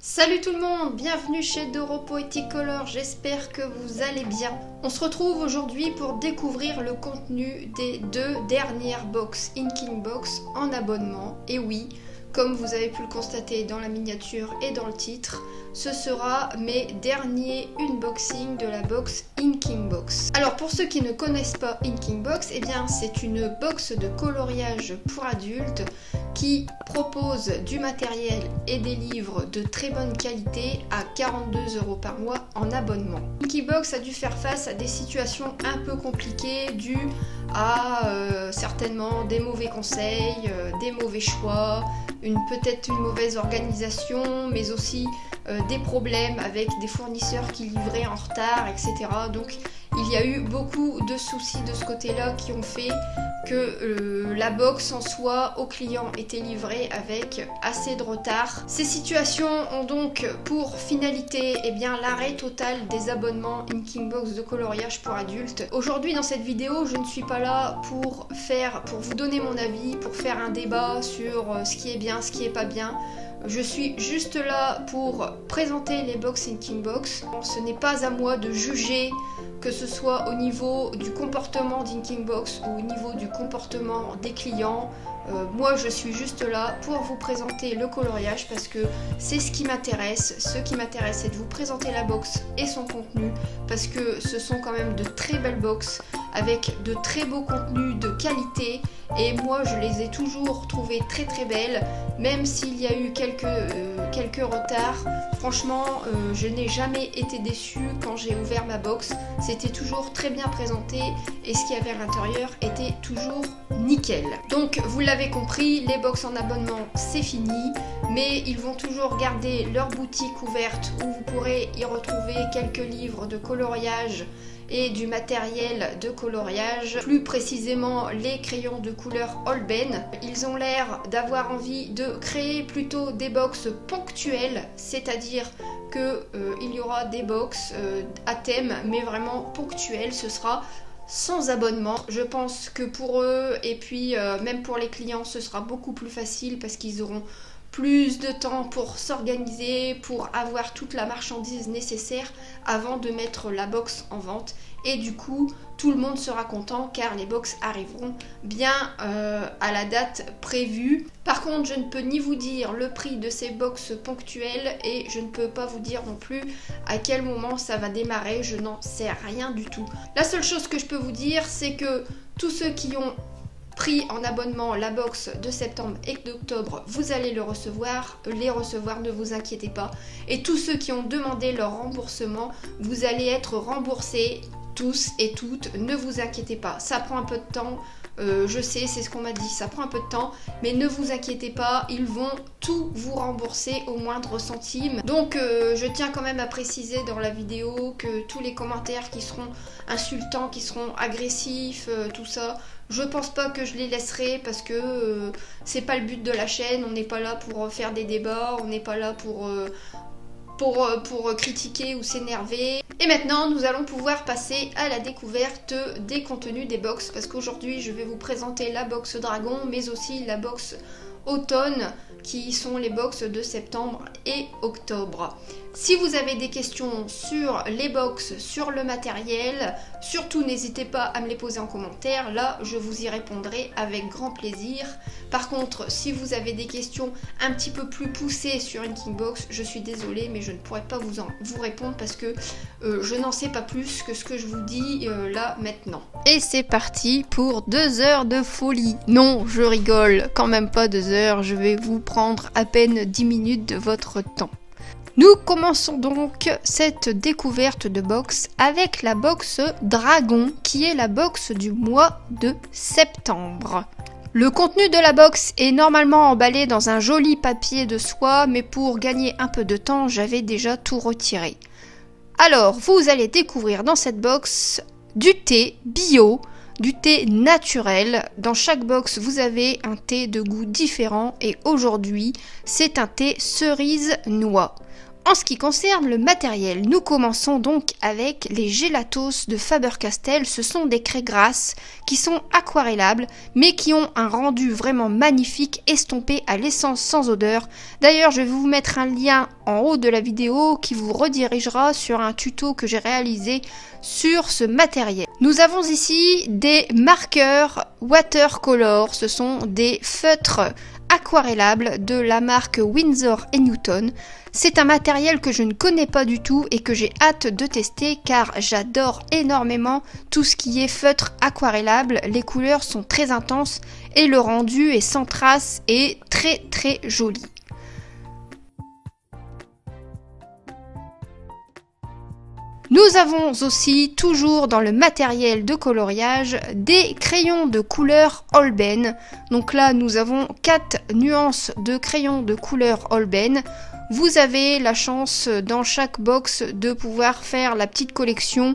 Salut tout le monde, bienvenue chez Doro Poetic Color, j'espère que vous allez bien. On se retrouve aujourd'hui pour découvrir le contenu des deux dernières box Inking Box en abonnement. Et oui, comme vous avez pu le constater dans la miniature et dans le titre, ce sera mes derniers unboxing de la box Inking Box. Alors pour ceux qui ne connaissent pas Inking Box, eh bien c'est une box de coloriage pour adultes qui propose du matériel et des livres de très bonne qualité à 42 € par mois en abonnement. Inking Box a dû faire face à des situations un peu compliquées dues à certainement des mauvais conseils, des mauvais choix, peut-être une mauvaise organisation, mais aussi des problèmes avec des fournisseurs qui livraient en retard, etc. Donc il y a eu beaucoup de soucis de ce côté-là qui ont fait que la box en soi au client était livrée avec assez de retard. Ces situations ont donc pour finalité l'arrêt total des abonnements Inking Box de coloriage pour adultes. Aujourd'hui dans cette vidéo, je ne suis pas là pour vous donner mon avis, pour faire un débat sur ce qui est bien, ce qui est pas bien. Je suis juste là pour présenter les box Inking Box. Ce n'est pas à moi de juger, que ce soit au niveau du comportement d'Inking Box ou au niveau du comportement des clients. Moi je suis juste là pour vous présenter le coloriage parce que c'est ce qui m'intéresse. Ce qui m'intéresse, c'est de vous présenter la box et son contenu parce que ce sont quand même de très belles box avec de très beaux contenus de qualité et moi je les ai toujours trouvées très très belles, même s'il y a eu quelques retards. Franchement je n'ai jamais été déçue quand j'ai ouvert ma box, c'était toujours très bien présenté et ce qu'il y avait à l'intérieur était toujours nickel. Donc vous l'avez compris, les box en abonnement c'est fini, mais ils vont toujours garder leur boutique ouverte où vous pourrez y retrouver quelques livres de coloriage et du matériel de coloriage, plus précisément les crayons de couleur Holbein. Ils ont l'air d'avoir envie de créer plutôt des box ponctuelles, c'est-à-dire que il y aura des box à thème mais vraiment ponctuelles, ce sera sans abonnement. Je pense que pour eux et puis même pour les clients ce sera beaucoup plus facile parce qu'ils auront plus de temps pour s'organiser, pour avoir toute la marchandise nécessaire avant de mettre la box en vente. Et du coup, tout le monde sera content car les box arriveront bien à la date prévue. Par contre, je ne peux ni vous dire le prix de ces box ponctuelles et je ne peux pas vous dire non plus à quel moment ça va démarrer. Je n'en sais rien du tout. La seule chose que je peux vous dire, c'est que tous ceux qui ont pris en abonnement la box de septembre et d'octobre, vous allez les recevoir, ne vous inquiétez pas. Et tous ceux qui ont demandé leur remboursement, vous allez être remboursés tous et toutes, ne vous inquiétez pas. Ça prend un peu de temps, je sais, c'est ce qu'on m'a dit, ça prend un peu de temps, mais ne vous inquiétez pas, ils vont tout vous rembourser au moindre centime. Donc je tiens quand même à préciser dans la vidéo que tous les commentaires qui seront insultants, qui seront agressifs, tout ça, je pense pas que je les laisserai parce que c'est pas le but de la chaîne, on n'est pas là pour faire des débats, on n'est pas là pour critiquer ou s'énerver. Et maintenant nous allons pouvoir passer à la découverte des contenus des box parce qu'aujourd'hui je vais vous présenter la box dragon mais aussi la box automne qui sont les box de septembre et octobre. Si vous avez des questions sur les box, sur le matériel, surtout n'hésitez pas à me les poser en commentaire, là je vous y répondrai avec grand plaisir. Par contre, si vous avez des questions un petit peu plus poussées sur Inking Box, je suis désolée mais je ne pourrai pas vous répondre parce que je n'en sais pas plus que ce que je vous dis là maintenant. Et c'est parti pour 2 heures de folie. Non, je rigole, quand même pas 2 heures, je vais vous prendre à peine 10 minutes de votre temps. Nous commençons donc cette découverte de box avec la box Dragon qui est la box du mois de septembre. Le contenu de la box est normalement emballé dans un joli papier de soie mais pour gagner un peu de temps j'avais déjà tout retiré. Alors vous allez découvrir dans cette box du thé bio, du thé naturel. Dans chaque box vous avez un thé de goût différent et aujourd'hui c'est un thé cerise noix. En ce qui concerne le matériel, nous commençons donc avec les Gelatos de Faber-Castell. Ce sont des craies grasses qui sont aquarellables mais qui ont un rendu vraiment magnifique, estompé à l'essence sans odeur. D'ailleurs, je vais vous mettre un lien en haut de la vidéo qui vous redirigera sur un tuto que j'ai réalisé sur ce matériel. Nous avons ici des marqueurs watercolor, ce sont des feutres aquarellables de la marque Winsor & Newton. C'est un matériel que je ne connais pas du tout et que j'ai hâte de tester car j'adore énormément tout ce qui est feutre aquarellable. Les couleurs sont très intenses et le rendu est sans trace et très très joli. Nous avons aussi, toujours dans le matériel de coloriage, des crayons de couleur Holbein. Donc là, nous avons 4 nuances de crayons de couleur Holbein. Vous avez la chance dans chaque box de pouvoir faire la petite collection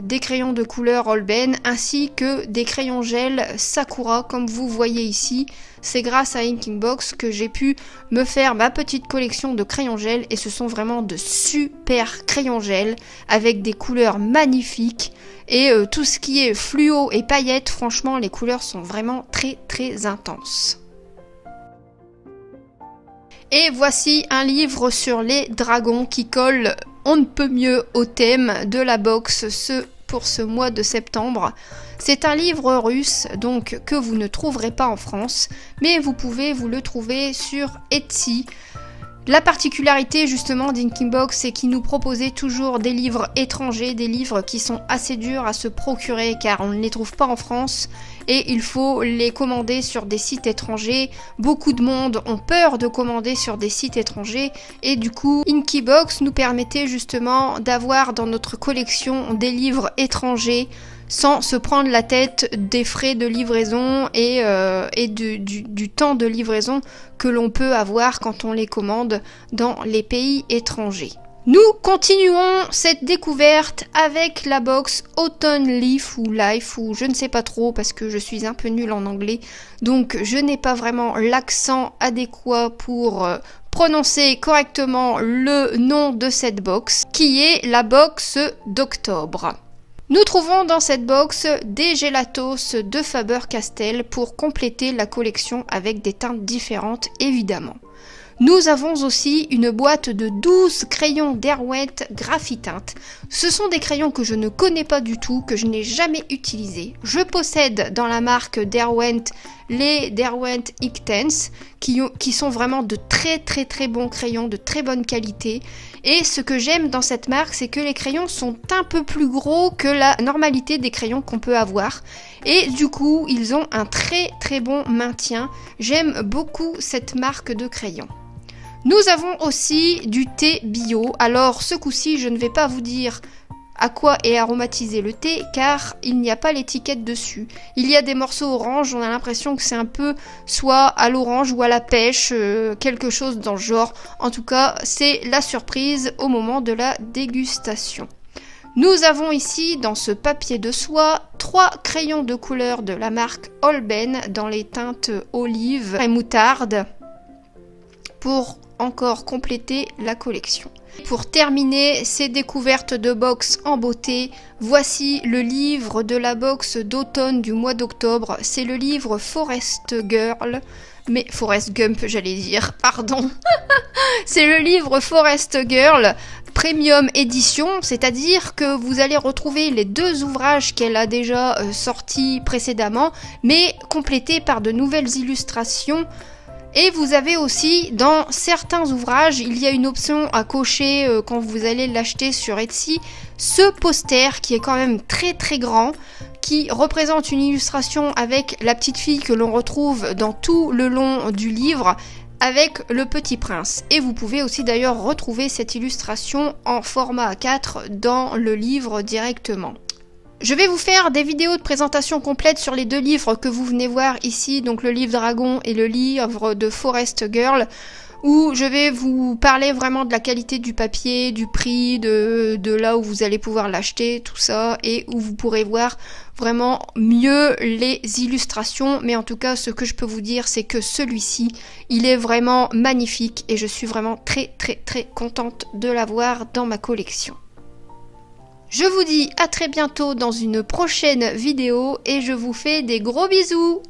des crayons de couleur Holbein ainsi que des crayons gel Sakura comme vous voyez ici. C'est grâce à Inking Box que j'ai pu me faire ma petite collection de crayons gel et ce sont vraiment de super crayons gel avec des couleurs magnifiques et tout ce qui est fluo et paillettes, franchement les couleurs sont vraiment très très intenses. Et voici un livre sur les dragons qui colle on ne peut mieux au thème de la box pour ce mois de septembre. C'est un livre russe donc que vous ne trouverez pas en France, mais vous pouvez vous le trouver sur Etsy. La particularité justement d'Inking Box, c'est qu'ils nous proposaient toujours des livres étrangers, des livres qui sont assez durs à se procurer car on ne les trouve pas en France et il faut les commander sur des sites étrangers. Beaucoup de monde ont peur de commander sur des sites étrangers et du coup Inking Box nous permettait justement d'avoir dans notre collection des livres étrangers sans se prendre la tête des frais de livraison et du temps de livraison que l'on peut avoir quand on les commande dans les pays étrangers. Nous continuons cette découverte avec la box Autumn Leaf ou Life ou je ne sais pas trop parce que je suis un peu nulle en anglais donc je n'ai pas vraiment l'accent adéquat pour prononcer correctement le nom de cette box qui est la box d'octobre. Nous trouvons dans cette box des Gelatos de Faber-Castell pour compléter la collection avec des teintes différentes évidemment. Nous avons aussi une boîte de 12 crayons Derwent Graphitint. Ce sont des crayons que je ne connais pas du tout, que je n'ai jamais utilisés. Je possède dans la marque Derwent les Derwent Inktense qui sont vraiment de très très très bons crayons, de très bonne qualité. Et ce que j'aime dans cette marque, c'est que les crayons sont un peu plus gros que la normalité des crayons qu'on peut avoir. Et du coup, ils ont un très très bon maintien. J'aime beaucoup cette marque de crayons. Nous avons aussi du thé bio. Alors ce coup-ci, je ne vais pas vous dire à quoi est aromatisé le thé car il n'y a pas l'étiquette dessus. Il y a des morceaux orange, on a l'impression que c'est un peu soit à l'orange ou à la pêche, quelque chose dans le genre. En tout cas, c'est la surprise au moment de la dégustation. Nous avons ici dans ce papier de soie 3 crayons de couleur de la marque Holbein dans les teintes olive et moutarde pour encore compléter la collection. Pour terminer ces découvertes de box en beauté, voici le livre de la box d'automne du mois d'octobre. C'est le livre Forest Girl, mais Forest Gump j'allais dire, pardon. C'est le livre Forest Girl Premium Édition, c'est-à-dire que vous allez retrouver les 2 ouvrages qu'elle a déjà sortis précédemment, mais complétés par de nouvelles illustrations. Et vous avez aussi, dans certains ouvrages, il y a une option à cocher quand vous allez l'acheter sur Etsy, ce poster qui est quand même très très grand, qui représente une illustration avec la petite fille que l'on retrouve dans tout le long du livre, avec le Petit Prince. Et vous pouvez aussi d'ailleurs retrouver cette illustration en format A4 dans le livre directement. Je vais vous faire des vidéos de présentation complète sur les 2 livres que vous venez voir ici, donc le livre Dragon et le livre de Forest Girl. où je vais vous parler vraiment de la qualité du papier, du prix, de là où vous allez pouvoir l'acheter, tout ça, et où vous pourrez voir vraiment mieux les illustrations. Mais en tout cas, ce que je peux vous dire, c'est que celui-ci, il est vraiment magnifique et je suis vraiment très contente de l'avoir dans ma collection. Je vous dis à très bientôt dans une prochaine vidéo et je vous fais des gros bisous.